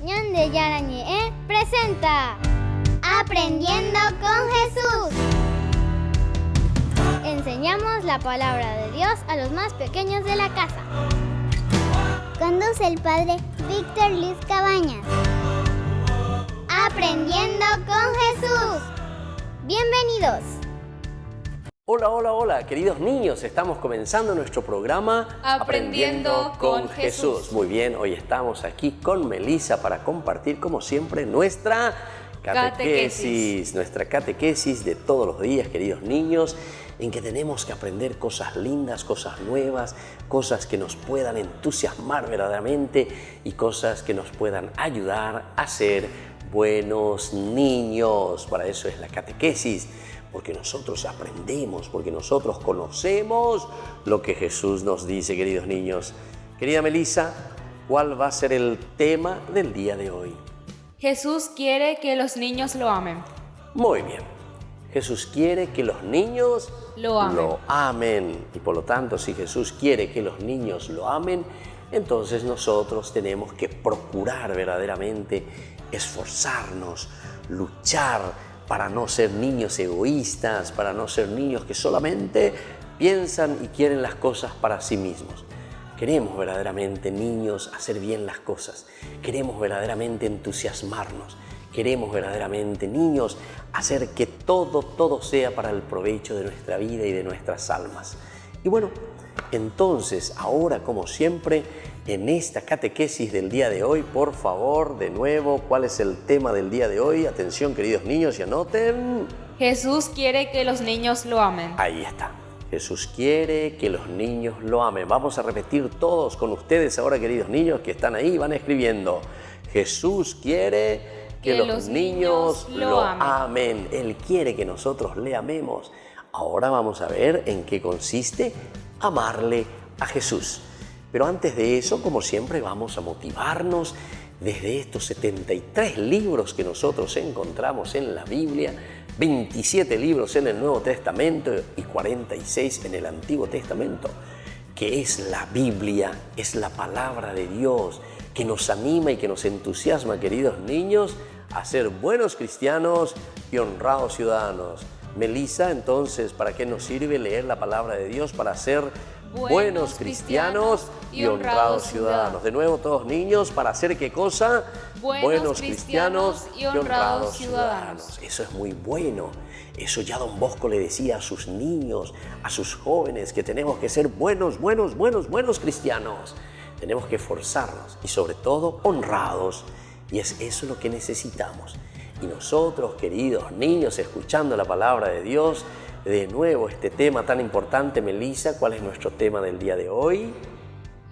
Ñande Yarañe presenta Aprendiendo con Jesús. Enseñamos la palabra de Dios a los más pequeños de la casa. Conduce el padre Víctor Luis Cabañas. Aprendiendo con Jesús. Bienvenidos. Hola, hola, hola, queridos niños, estamos comenzando nuestro programa Aprendiendo con Jesús. Muy bien, hoy estamos aquí con Melissa para compartir, como siempre, nuestra catequesis de todos los días, queridos niños, en que tenemos que aprender cosas lindas, cosas nuevas, cosas que nos puedan entusiasmar verdaderamente y cosas que nos puedan ayudar a ser buenos niños. Para eso es la catequesis. Porque nosotros aprendemos, porque nosotros conocemos lo que Jesús nos dice, queridos niños. Querida Melissa, ¿cuál va a ser el tema del día de hoy? Jesús quiere que los niños lo amen. Muy bien. Jesús quiere que los niños lo amen. Y por lo tanto, si Jesús quiere que los niños lo amen, entonces nosotros tenemos que procurar verdaderamente esforzarnos, luchar, para no ser niños egoístas, para no ser niños que solamente piensan y quieren las cosas para sí mismos. Queremos verdaderamente, niños, hacer bien las cosas. Queremos verdaderamente entusiasmarnos. Queremos verdaderamente, niños, hacer que todo sea para el provecho de nuestra vida y de nuestras almas. Y bueno, entonces, ahora, como siempre, en esta catequesis del día de hoy, por favor, de nuevo, ¿cuál es el tema del día de hoy? Atención, queridos niños, y anoten. Jesús quiere que los niños lo amen. Ahí está. Jesús quiere que los niños lo amen. Vamos a repetir todos con ustedes ahora, queridos niños, que están ahí, van escribiendo. Jesús quiere que los niños lo amen. Él quiere que nosotros le amemos. Ahora vamos a ver en qué consiste amarle a Jesús. Pero antes de eso, como siempre, vamos a motivarnos desde estos 73 libros que nosotros encontramos en la Biblia, 27 libros en el Nuevo Testamento y 46 en el Antiguo Testamento, que es la Biblia, es la palabra de Dios, que nos anima y que nos entusiasma, queridos niños, a ser buenos cristianos y honrados ciudadanos. Melissa, entonces, ¿para qué nos sirve leer la palabra de Dios? Para ser buenos cristianos y honrados ciudadanos. De nuevo, todos niños, ¿para hacer qué cosa? Buenos cristianos y honrados ciudadanos. Eso es muy bueno. Eso ya Don Bosco le decía a sus niños, a sus jóvenes, que tenemos que ser buenos cristianos. Tenemos que esforzarnos y sobre todo honrados. Y es eso lo que necesitamos. Y nosotros, queridos niños, escuchando la palabra de Dios, de nuevo este tema tan importante, Melissa, ¿cuál es nuestro tema del día de hoy?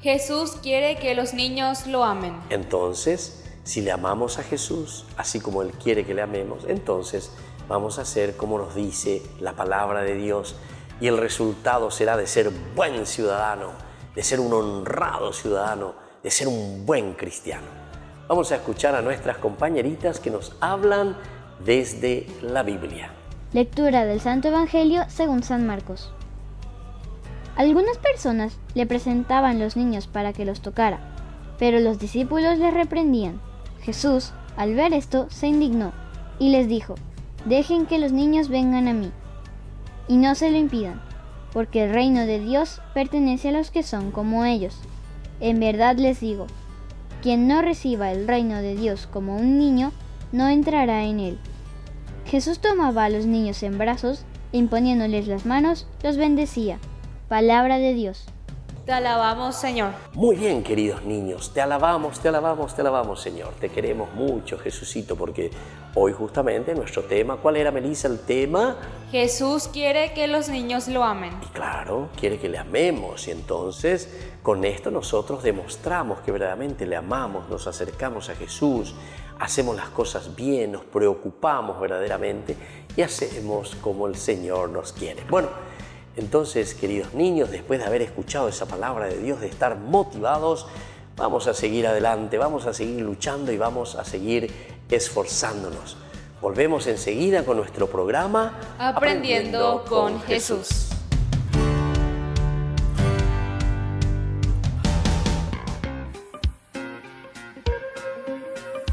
Jesús quiere que los niños lo amen. Entonces, si le amamos a Jesús, así como Él quiere que le amemos, entonces vamos a hacer como nos dice la palabra de Dios y el resultado será de ser buen ciudadano, de ser un honrado ciudadano, de ser un buen cristiano. Vamos a escuchar a nuestras compañeritas que nos hablan desde la Biblia. Lectura del Santo Evangelio según San Marcos. Algunas personas le presentaban los niños para que los tocara, pero los discípulos les reprendían. Jesús, al ver esto, se indignó y les dijo: «Dejen que los niños vengan a mí, y no se lo impidan, porque el reino de Dios pertenece a los que son como ellos. En verdad les digo, quien no reciba el reino de Dios como un niño, no entrará en él». Jesús tomaba a los niños en brazos e imponiéndoles las manos, los bendecía. Palabra de Dios. Te alabamos, Señor. Muy bien, queridos niños, te alabamos, Señor. Te queremos mucho, Jesucito, porque hoy justamente nuestro tema, ¿cuál era, Melissa, el tema? Jesús quiere que los niños lo amen. Y claro, quiere que le amemos y entonces con esto nosotros demostramos que verdaderamente le amamos, nos acercamos a Jesús, hacemos las cosas bien, nos preocupamos verdaderamente y hacemos como el Señor nos quiere. Bueno, entonces, queridos niños, después de haber escuchado esa palabra de Dios, de estar motivados, vamos a seguir adelante, vamos a seguir luchando y vamos a seguir esforzándonos. Volvemos enseguida con nuestro programa Aprendiendo con Jesús.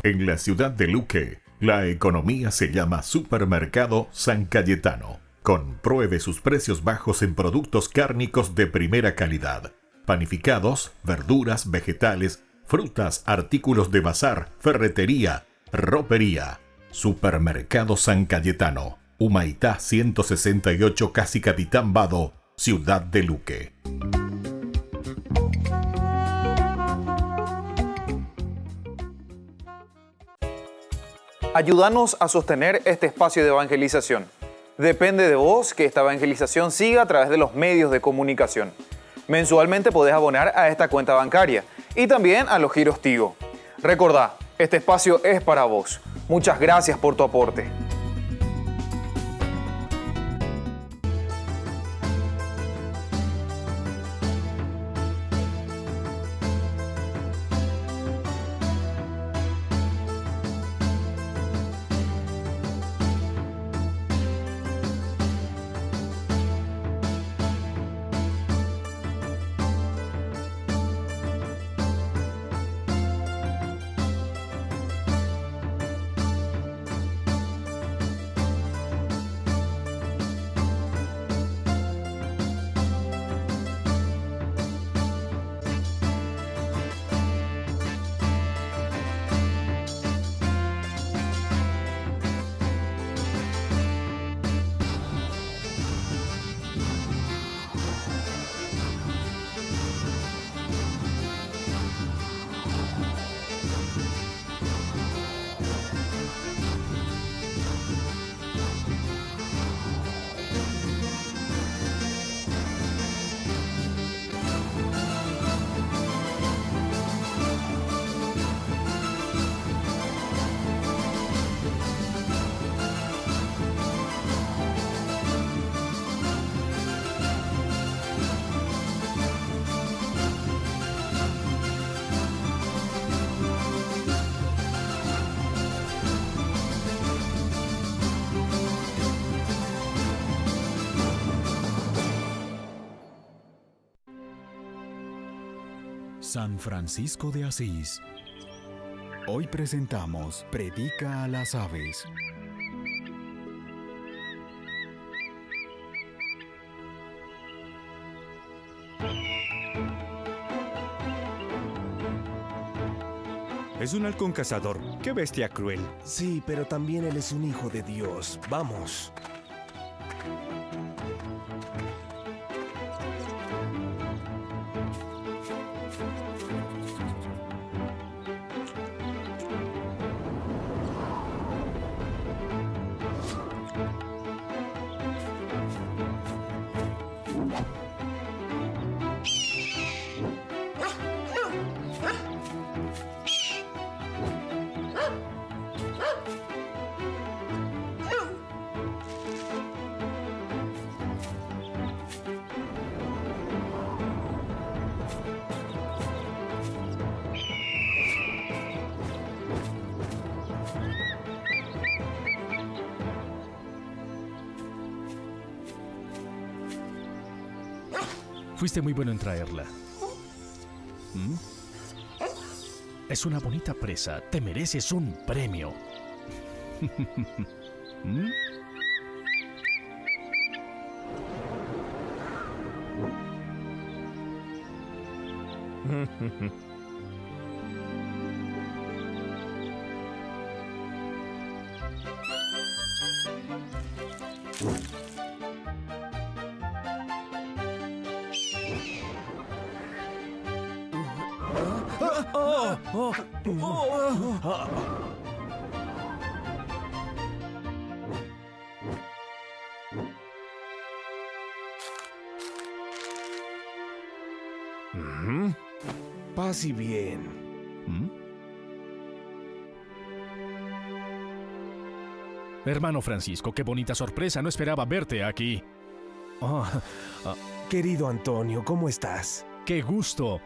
En la ciudad de Luque, la economía se llama Supermercado San Cayetano. Compruebe sus precios bajos en productos cárnicos de primera calidad. Panificados, verduras, vegetales, frutas, artículos de bazar, ferretería, ropería. Supermercado San Cayetano. Humaitá 168, Casi Capitán Vado, ciudad de Luque. Ayúdanos a sostener este espacio de evangelización. Depende de vos que esta evangelización siga a través de los medios de comunicación. Mensualmente podés abonar a esta cuenta bancaria y también a los giros Tigo. Recordá, este espacio es para vos. Muchas gracias por tu aporte. San Francisco de Asís. Hoy presentamos Predica a las aves. Es un halcón cazador. ¡Qué bestia cruel! Sí, pero también él es un hijo de Dios. Vamos. Fuiste muy bueno en traerla. Es una bonita presa. Te mereces un premio. Paz y bien. Hermano Francisco, qué bonita sorpresa. No esperaba verte aquí. Querido Antonio, ¿cómo estás? ¡Qué gusto!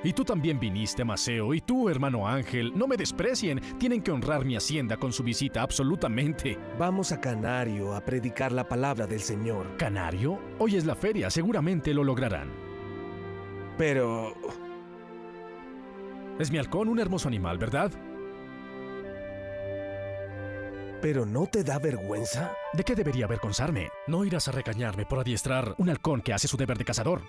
Y tú también viniste, Maceo. Y tú, hermano Ángel. No me desprecien. Tienen que honrar mi hacienda con su visita, absolutamente. Vamos a Canario a predicar la palabra del Señor. ¿Canario? Hoy es la feria. Seguramente lo lograrán. Pero... Es mi halcón, un hermoso animal, ¿verdad? ¿Pero no te da vergüenza? ¿De qué debería avergonzarme? No irás a regañarme por adiestrar un halcón que hace su deber de cazador.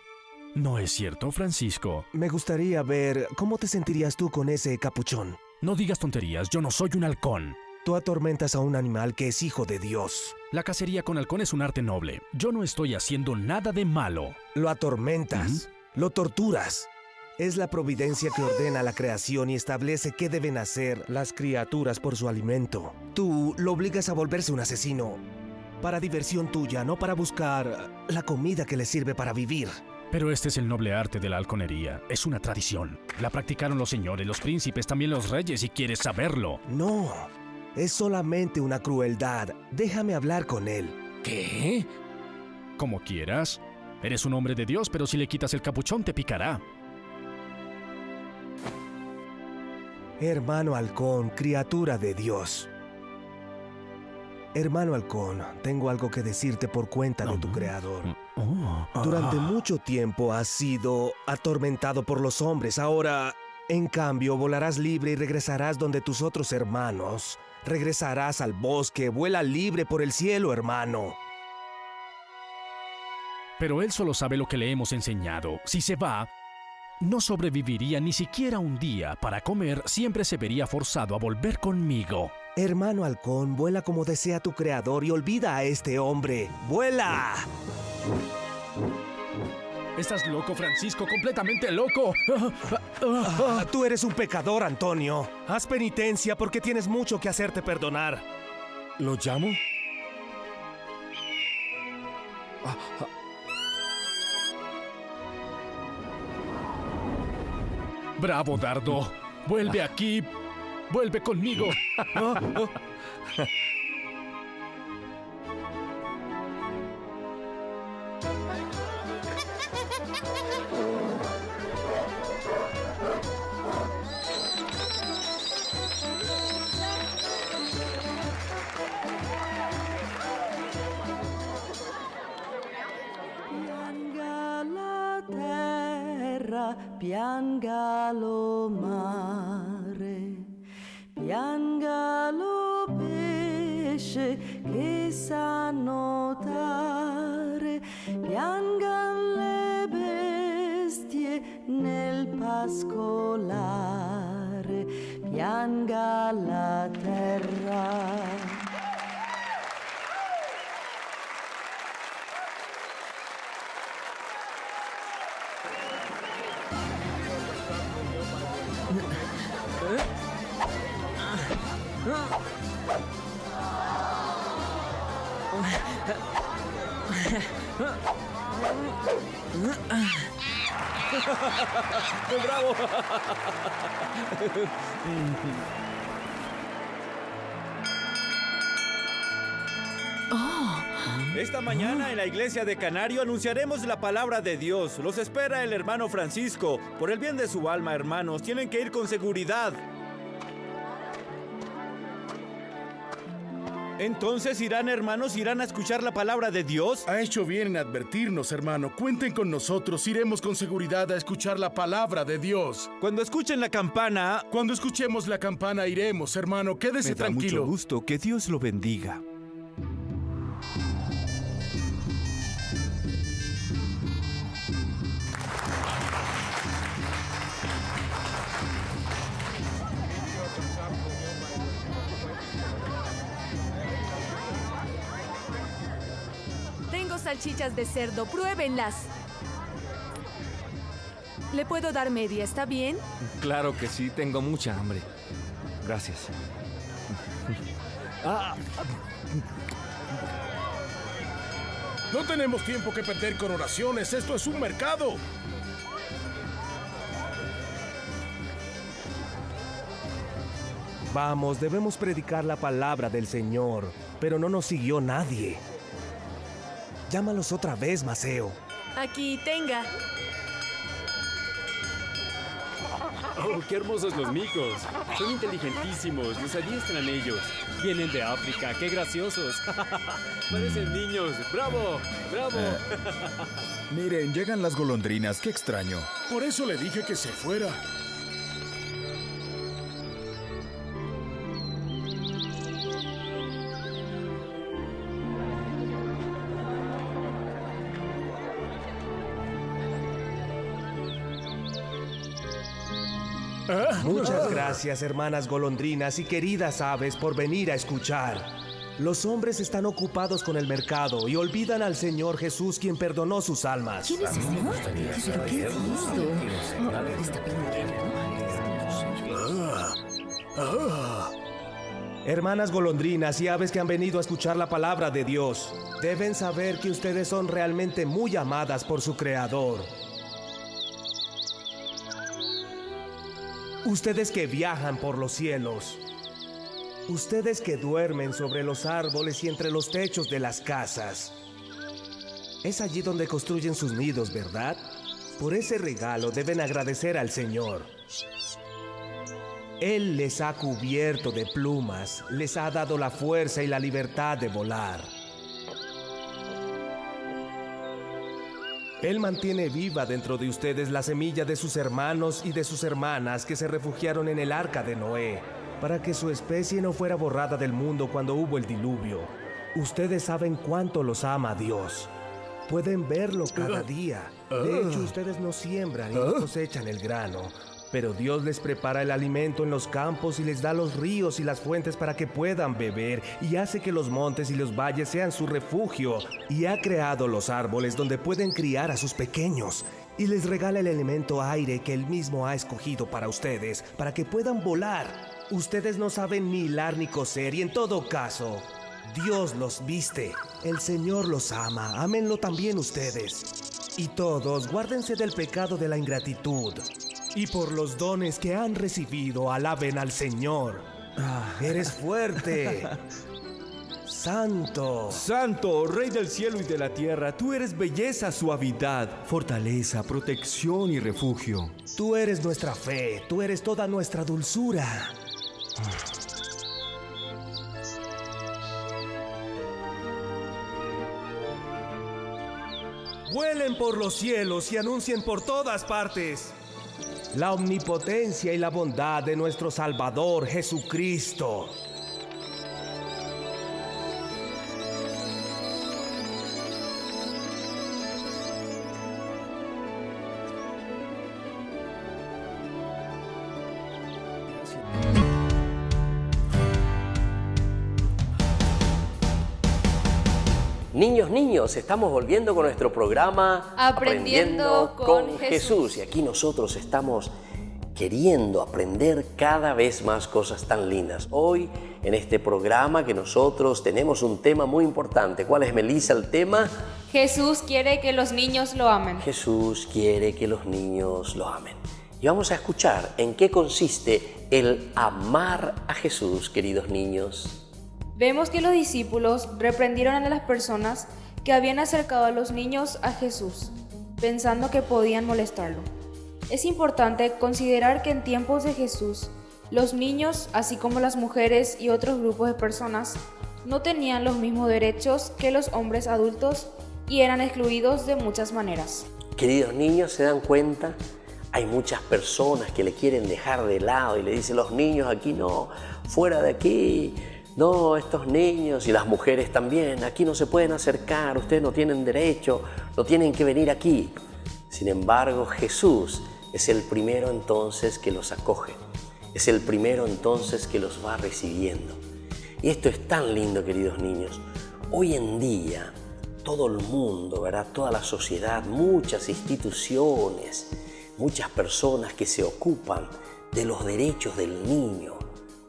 ¿No es cierto, Francisco? Me gustaría ver cómo te sentirías tú con ese capuchón. No digas tonterías, yo no soy un halcón. Tú atormentas a un animal que es hijo de Dios. La cacería con halcón es un arte noble. Yo no estoy haciendo nada de malo. Lo atormentas, lo torturas. Es la providencia que ordena la creación y establece qué deben hacer las criaturas por su alimento. Tú lo obligas a volverse un asesino. Para diversión tuya, no para buscar la comida que le sirve para vivir. Pero este es el noble arte de la halconería. Es una tradición. La practicaron los señores, los príncipes, también los reyes, si quieres saberlo. No, es solamente una crueldad. Déjame hablar con él. ¿Qué? Como quieras. Eres un hombre de Dios, pero si le quitas el capuchón te picará. Hermano halcón, criatura de Dios. Hermano halcón, tengo algo que decirte por cuenta de tu creador. Durante mucho tiempo has sido atormentado por los hombres. Ahora, en cambio, volarás libre y regresarás donde tus otros hermanos. Regresarás al bosque, vuela libre por el cielo, hermano. Pero él solo sabe lo que le hemos enseñado. Si se va, no sobreviviría ni siquiera un día. Para comer, siempre se vería forzado a volver conmigo. Hermano halcón, vuela como desea tu creador y olvida a este hombre. ¡Vuela! Estás loco, Francisco, completamente loco. Tú eres un pecador, Antonio. Haz penitencia porque tienes mucho que hacerte perdonar. ¿Lo llamo? Bravo, Dardo. Vuelve aquí. Vuelve conmigo. Pianga la terra, pianga lo mare, pianga lo pesce che sa nuotare, piangan le bestie nel pascolare, pianga la terra. ¡Bravo! Esta mañana en la iglesia de Canario anunciaremos la palabra de Dios. Los espera el hermano Francisco. Por el bien de su alma, hermanos, tienen que ir con seguridad. Entonces, ¿irán, hermanos? ¿Irán a escuchar la palabra de Dios? Ha hecho bien en advertirnos, hermano. Cuenten con nosotros. Iremos con seguridad a escuchar la palabra de Dios. Cuando escuchen la campana... Cuando escuchemos la campana, iremos, hermano. Quédese tranquilo. Me da mucho gusto. Que Dios lo bendiga. Salchichas de cerdo, pruébenlas. ¿Le puedo dar media? ¿Está bien? Claro que sí, tengo mucha hambre. Gracias. No tenemos tiempo que perder con oraciones. Esto es un mercado. Vamos, debemos predicar la palabra del Señor, pero no nos siguió nadie. Llámalos otra vez, Maceo. Aquí, tenga. ¡Oh, qué hermosos los micos! Son inteligentísimos, los adiestran ellos. Vienen de África, qué graciosos. Parecen niños. ¡Bravo! ¡Bravo! Miren, llegan las golondrinas, qué extraño. Por eso le dije que se fuera. Muchas gracias, hermanas golondrinas y queridas aves, por venir a escuchar. Los hombres están ocupados con el mercado y olvidan al Señor Jesús, quien perdonó sus almas. ¿Quién es ese? ¿Pero qué es esto? Hermanas golondrinas y aves que han venido a escuchar la palabra de Dios, deben saber que ustedes son realmente muy amadas por su Creador. Ustedes que viajan por los cielos, ustedes que duermen sobre los árboles y entre los techos de las casas. Es allí donde construyen sus nidos, ¿verdad? Por ese regalo deben agradecer al Señor. Él les ha cubierto de plumas, les ha dado la fuerza y la libertad de volar. Él mantiene viva dentro de ustedes la semilla de sus hermanos y de sus hermanas que se refugiaron en el arca de Noé, para que su especie no fuera borrada del mundo cuando hubo el diluvio. Ustedes saben cuánto los ama Dios. Pueden verlo cada día. De hecho, ustedes no siembran y no cosechan el grano, pero Dios les prepara el alimento en los campos y les da los ríos y las fuentes para que puedan beber, y hace que los montes y los valles sean su refugio, y ha creado los árboles donde pueden criar a sus pequeños, y les regala el elemento aire que Él mismo ha escogido para ustedes, para que puedan volar. Ustedes no saben ni hilar ni coser, y en todo caso, Dios los viste. El Señor los ama, ámenlo también ustedes. Y todos, guárdense del pecado de la ingratitud. Y por los dones que han recibido, alaben al Señor. Eres fuerte. Santo. Santo, Rey del cielo y de la tierra, tú eres belleza, suavidad, fortaleza, protección y refugio. Tú eres nuestra fe, tú eres toda nuestra dulzura. Vuelen por los cielos y anuncien por todas partes la omnipotencia y la bondad de nuestro Salvador Jesucristo. Niños, estamos volviendo con nuestro programa Aprendiendo con Jesús. Y aquí nosotros estamos queriendo aprender cada vez más cosas tan lindas. Hoy, en este programa que nosotros tenemos un tema muy importante. ¿Cuál es, Melissa, el tema? Jesús quiere que los niños lo amen. Jesús quiere que los niños lo amen. Y vamos a escuchar en qué consiste el amar a Jesús, queridos niños. Vemos que los discípulos reprendieron a las personas que habían acercado a los niños a Jesús, pensando que podían molestarlo. Es importante considerar que en tiempos de Jesús, los niños, así como las mujeres y otros grupos de personas, no tenían los mismos derechos que los hombres adultos y eran excluidos de muchas maneras. Queridos niños, ¿se dan cuenta? Hay muchas personas que le quieren dejar de lado y le dicen, los niños aquí no, fuera de aquí. No, estos niños y las mujeres también, aquí no se pueden acercar, ustedes no tienen derecho, no tienen que venir aquí. Sin embargo, Jesús es el primero entonces que los acoge, es el primero entonces que los va recibiendo. Y esto es tan lindo, queridos niños. Hoy en día, todo el mundo, ¿verdad? Toda la sociedad, muchas instituciones, muchas personas que se ocupan de los derechos del niño.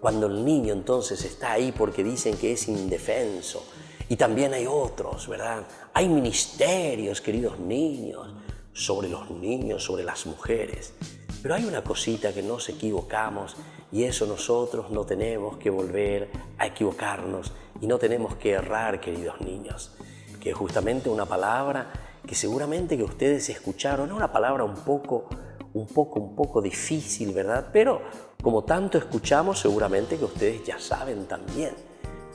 Cuando el niño entonces está ahí porque dicen que es indefenso. Y también hay otros, ¿verdad? Hay ministerios, queridos niños, sobre los niños, sobre las mujeres. Pero hay una cosita que nos equivocamos y eso nosotros no tenemos que volver a equivocarnos y no tenemos que errar, queridos niños. Que es justamente una palabra que seguramente que ustedes escucharon, es una palabra un poco difícil, ¿verdad? Pero como tanto escuchamos, seguramente que ustedes ya saben también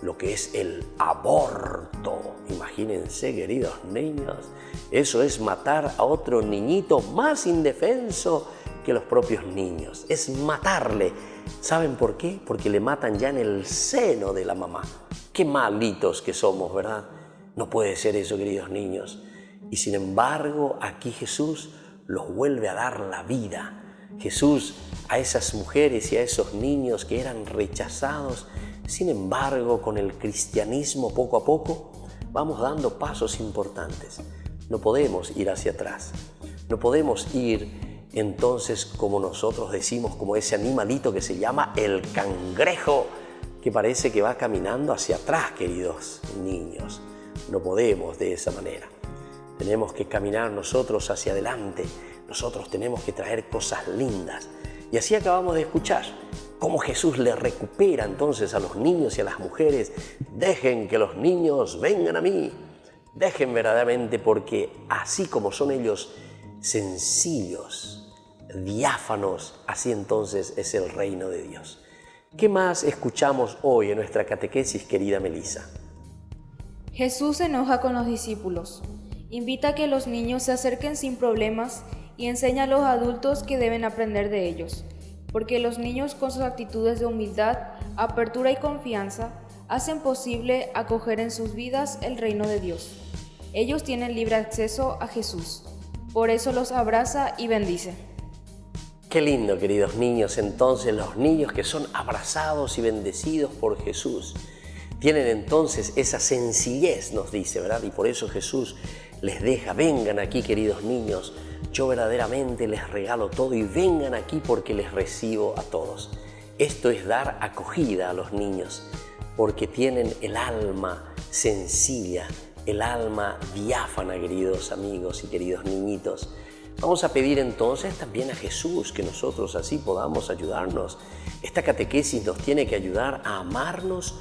lo que es el aborto. Imagínense, queridos niños, eso es matar a otro niñito más indefenso que los propios niños. Es matarle. ¿Saben por qué? Porque le matan ya en el seno de la mamá. Qué malitos que somos, ¿verdad? No puede ser eso, queridos niños. Y sin embargo, aquí Jesús los vuelve a dar la vida. Jesús a esas mujeres y a esos niños que eran rechazados. Sin embargo, con el cristianismo poco a poco vamos dando pasos importantes. No podemos ir hacia atrás. No podemos ir entonces, como nosotros decimos, como ese animalito que se llama el cangrejo, que parece que va caminando hacia atrás, queridos niños. No podemos de esa manera. Tenemos que caminar nosotros hacia adelante. Nosotros tenemos que traer cosas lindas. Y así acabamos de escuchar cómo Jesús le recupera entonces a los niños y a las mujeres. Dejen que los niños vengan a mí. Dejen verdaderamente, porque así como son ellos sencillos, diáfanos, así entonces es el reino de Dios. ¿Qué más escuchamos hoy en nuestra catequesis, querida Melissa? Jesús se enoja con los discípulos. Invita a que los niños se acerquen sin problemas y enseña a los adultos que deben aprender de ellos, porque los niños con sus actitudes de humildad, apertura y confianza hacen posible acoger en sus vidas el reino de Dios. Ellos tienen libre acceso a Jesús, por eso los abraza y bendice. Qué lindo, queridos niños, entonces los niños que son abrazados y bendecidos por Jesús tienen entonces esa sencillez, nos dice, ¿verdad? Y por eso Jesús les deja, vengan aquí, queridos niños, yo verdaderamente les regalo todo y vengan aquí porque les recibo a todos. Esto es dar acogida a los niños, porque tienen el alma sencilla, el alma diáfana, queridos amigos y queridos niñitos. Vamos a pedir entonces también a Jesús que nosotros así podamos ayudarnos. Esta catequesis nos tiene que ayudar a amarnos,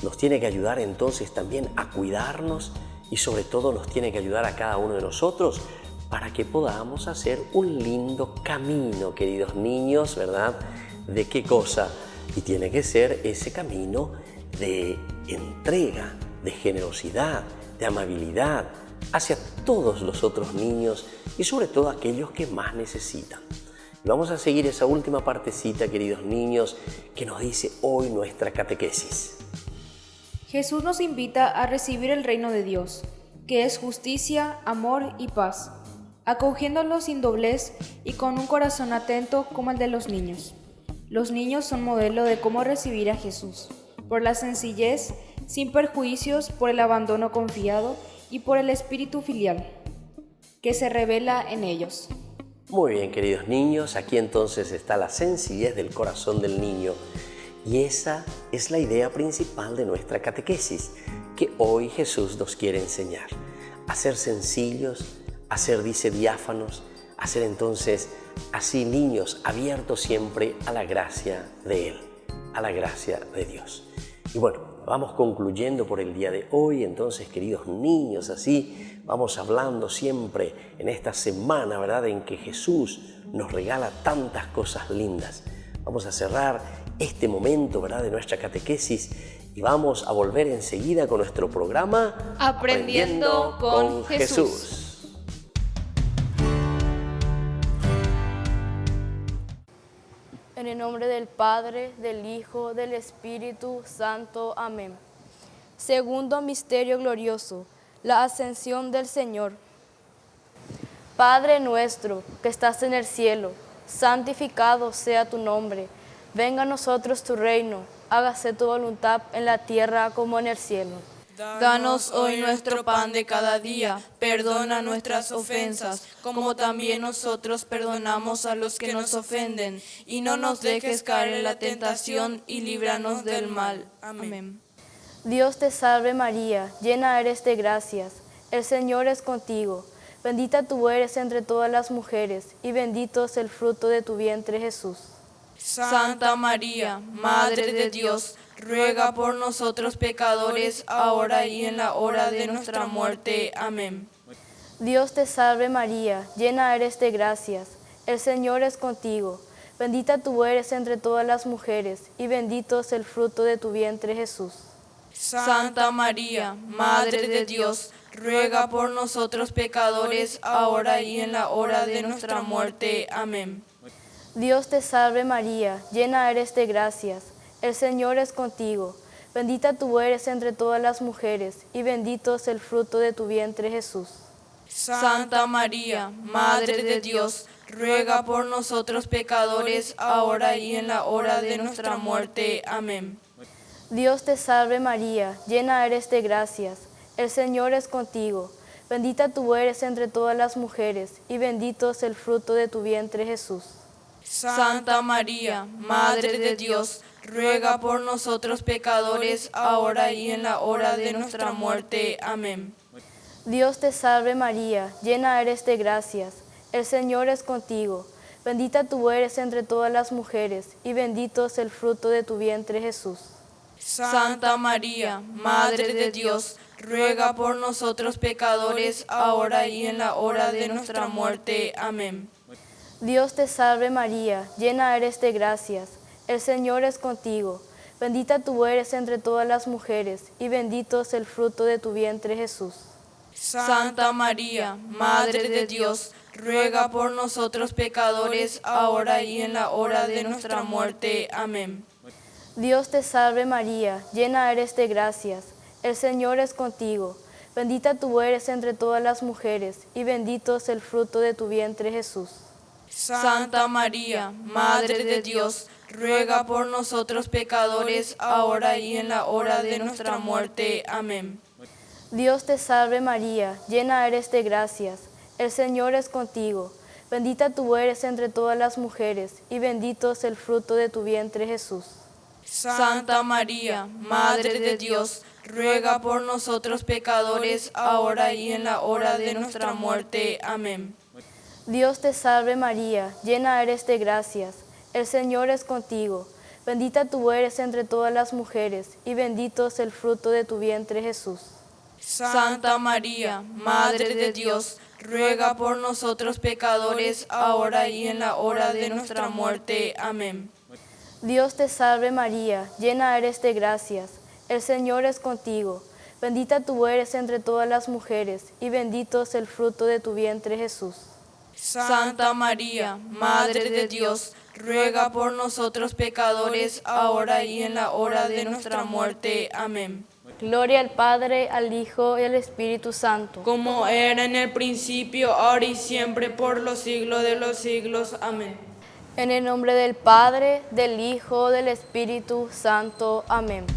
nos tiene que ayudar entonces también a cuidarnos y sobre todo nos tiene que ayudar a cada uno de nosotros para que podamos hacer un lindo camino, queridos niños, ¿verdad? ¿De qué cosa? Y tiene que ser ese camino de entrega, de generosidad, de amabilidad hacia todos los otros niños y sobre todo aquellos que más necesitan. Y vamos a seguir esa última partecita, queridos niños, que nos dice hoy nuestra catequesis. Jesús nos invita a recibir el reino de Dios, que es justicia, amor y paz, acogiéndolo sin doblez y con un corazón atento como el de los niños. Los niños son modelo de cómo recibir a Jesús, por la sencillez, sin perjuicios, por el abandono confiado y por el espíritu filial que se revela en ellos. Muy bien, queridos niños, aquí entonces está la sencillez del corazón del niño y esa es la idea principal de nuestra catequesis que hoy Jesús nos quiere enseñar. A ser sencillos, a ser, dice, diáfanos, a ser entonces así niños abiertos siempre a la gracia de Él, a la gracia de Dios. Y bueno, vamos concluyendo por el día de hoy, entonces, queridos niños, así vamos hablando siempre en esta semana, ¿verdad?, en que Jesús nos regala tantas cosas lindas. Vamos a cerrar este momento, ¿verdad?, de nuestra catequesis y vamos a volver enseguida con nuestro programa Aprendiendo con Jesús. En el nombre del Padre, del Hijo, del Espíritu Santo. Amén. Segundo misterio glorioso, la ascensión del Señor. Padre nuestro que estás en el cielo, santificado sea tu nombre. Venga a nosotros tu reino, hágase tu voluntad en la tierra como en el cielo. Danos hoy nuestro pan de cada día, perdona nuestras ofensas, como también nosotros perdonamos a los que nos ofenden, y no nos dejes caer en la tentación, y líbranos del mal. Amén. Dios te salve María, llena eres de gracias, el Señor es contigo, bendita tú eres entre todas las mujeres, y bendito es el fruto de tu vientre Jesús. Santa María, Madre de Dios, ruega por nosotros pecadores, ahora y en la hora de nuestra muerte. Amén. Dios te salve María, llena eres de gracias, el Señor es contigo, bendita tú eres entre todas las mujeres, y bendito es el fruto de tu vientre Jesús. Santa María, Madre de Dios, ruega por nosotros pecadores, ahora y en la hora de nuestra muerte. Amén. Dios te salve María, llena eres de gracias, el Señor es contigo, bendita tú eres entre todas las mujeres, y bendito es el fruto de tu vientre Jesús. Santa María, Madre de Dios, ruega por nosotros pecadores, ahora y en la hora de nuestra muerte. Amén. Dios te salve María, llena eres de gracias, el Señor es contigo. Bendita tú eres entre todas las mujeres, y bendito es el fruto de tu vientre Jesús. Santa María, Madre de Dios, ruega por nosotros pecadores, ahora y en la hora de nuestra muerte. Amén. Dios te salve María, llena eres de gracias, el Señor es contigo. Bendita tú eres entre todas las mujeres, y bendito es el fruto de tu vientre Jesús. Santa María, Madre de Dios, ruega por nosotros pecadores, ahora y en la hora de nuestra muerte. Amén. Dios te salve María, llena eres de gracias, el Señor es contigo. Bendita tú eres entre todas las mujeres, y bendito es el fruto de tu vientre Jesús. Santa María, Madre de Dios, ruega por nosotros pecadores, ahora y en la hora de nuestra muerte. Amén. Dios te salve María, llena eres de gracias, el Señor es contigo. Bendita tú eres entre todas las mujeres, y bendito es el fruto de tu vientre Jesús. Santa María, Madre de Dios, ruega por nosotros pecadores, ahora y en la hora de nuestra muerte. Amén. Dios te salve María, llena eres de gracias, el Señor es contigo. Bendita tú eres entre todas las mujeres, y bendito es el fruto de tu vientre Jesús. Santa María, Madre de Dios, ruega por nosotros pecadores, ahora y en la hora de nuestra muerte. Amén. Dios te salve María, llena eres de gracias, el Señor es contigo. Bendita tú eres entre todas las mujeres, y bendito es el fruto de tu vientre Jesús. Santa María, Madre de Dios, ruega por nosotros pecadores, ahora y en la hora de nuestra muerte. Amén. Dios te salve María, llena eres de gracias, el Señor es contigo. Bendita tú eres entre todas las mujeres, y bendito es el fruto de tu vientre Jesús. Santa María, Madre de Dios, ruega por nosotros pecadores, ahora y en la hora de nuestra muerte. Amén. Gloria al Padre, al Hijo y al Espíritu Santo. Como era en el principio, ahora y siempre, por los siglos de los siglos. Amén. En el nombre del Padre, del Hijo, del Espíritu Santo. Amén.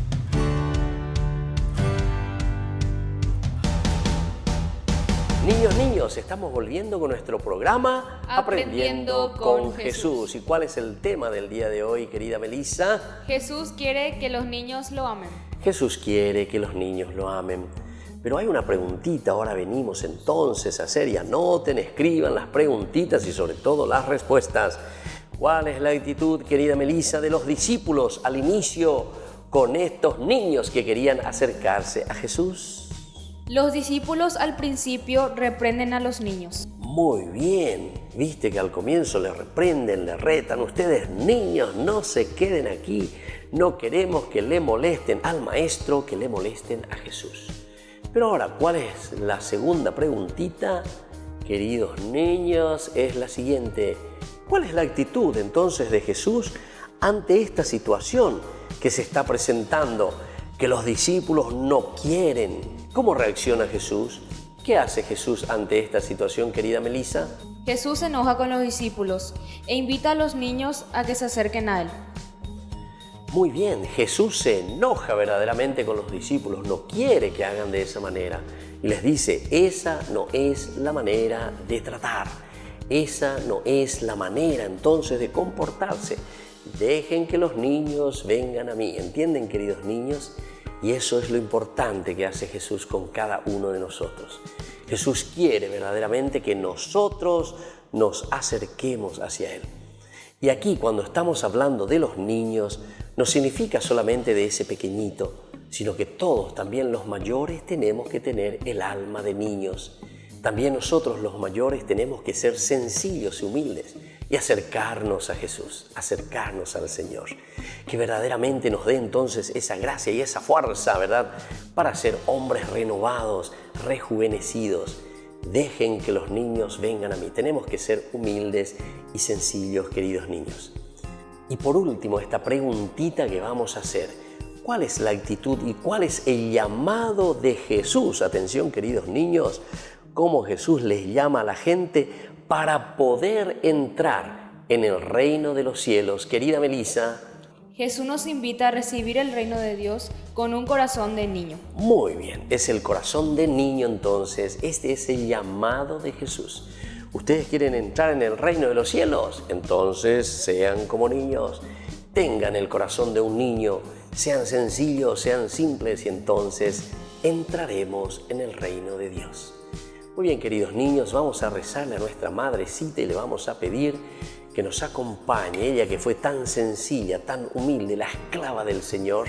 Niños, estamos volviendo con nuestro programa Aprendiendo con Jesús. ¿Y cuál es el tema del día de hoy, querida Melissa? Jesús quiere que los niños lo amen. Jesús quiere que los niños lo amen. Pero hay una preguntita, ahora venimos entonces a hacer y anoten, escriban las preguntitas y sobre todo las respuestas. ¿Cuál es la actitud, querida Melissa, de los discípulos al inicio con estos niños que querían acercarse a Jesús? Los discípulos al principio reprenden a los niños. Muy bien, viste que al comienzo le reprenden, le retan. Ustedes niños no se queden aquí, no queremos que le molesten al maestro, que le molesten a Jesús. Pero ahora, ¿cuál es la segunda preguntita? Queridos niños, es la siguiente. ¿Cuál es la actitud entonces de Jesús ante esta situación que se está presentando? Que los discípulos no quieren. ¿Cómo reacciona Jesús? ¿Qué hace Jesús ante esta situación, querida Melissa? Jesús se enoja con los discípulos e invita a los niños a que se acerquen a él. Muy bien, Jesús se enoja verdaderamente con los discípulos, no quiere que hagan de esa manera. Y les dice, esa no es la manera de tratar, esa no es la manera entonces de comportarse. Dejen que los niños vengan a mí, ¿entienden, queridos niños? Y eso es lo importante que hace Jesús con cada uno de nosotros. Jesús quiere verdaderamente que nosotros nos acerquemos hacia Él. Y aquí, cuando estamos hablando de los niños, no significa solamente de ese pequeñito, sino que todos, también los mayores, tenemos que tener el alma de niños. También nosotros, los mayores, tenemos que ser sencillos y humildes y acercarnos a Jesús, acercarnos al Señor. Que verdaderamente nos dé entonces esa gracia y esa fuerza, ¿verdad?, para ser hombres renovados, rejuvenecidos. Dejen que los niños vengan a mí. Tenemos que ser humildes y sencillos, queridos niños. Y por último, esta preguntita que vamos a hacer. ¿Cuál es la actitud y cuál es el llamado de Jesús? Atención, queridos niños, cómo Jesús les llama a la gente para poder entrar en el reino de los cielos? Querida Melissa. Jesús nos invita a recibir el reino de Dios con un corazón de niño. Muy bien, es el corazón de niño entonces. Este es el llamado de Jesús. ¿Ustedes quieren entrar en el reino de los cielos? Entonces sean como niños, tengan el corazón de un niño, sean sencillos, sean simples y entonces entraremos en el reino de Dios. Muy bien, queridos niños, vamos a rezarle a nuestra madrecita y le vamos a pedir que nos acompañe, ella que fue tan sencilla, tan humilde, la esclava del Señor,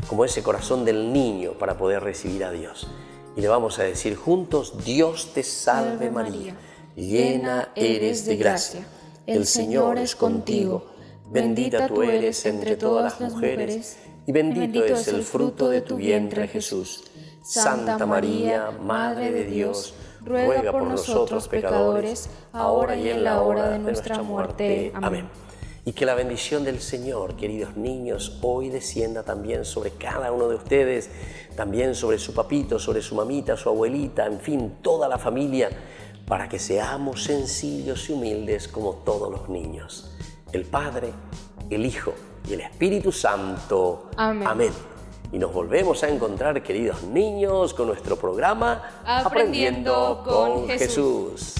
como ese corazón del niño para poder recibir a Dios. Y le vamos a decir juntos: Dios te salve María, llena eres de gracia, el Señor es contigo, bendita tú eres entre todas las mujeres, y bendito es el fruto de tu vientre Jesús. Santa María, Madre de Dios, ruega por nosotros pecadores, ahora y en la hora de nuestra muerte. Amén. Y que la bendición del Señor, queridos niños, hoy descienda también sobre cada uno de ustedes, también sobre su papito, sobre su mamita, su abuelita, en fin, toda la familia, para que seamos sencillos y humildes como todos los niños. El Padre, el Hijo y el Espíritu Santo. Amén. Amén. Y nos volvemos a encontrar, queridos niños, con nuestro programa Aprendiendo con Jesús.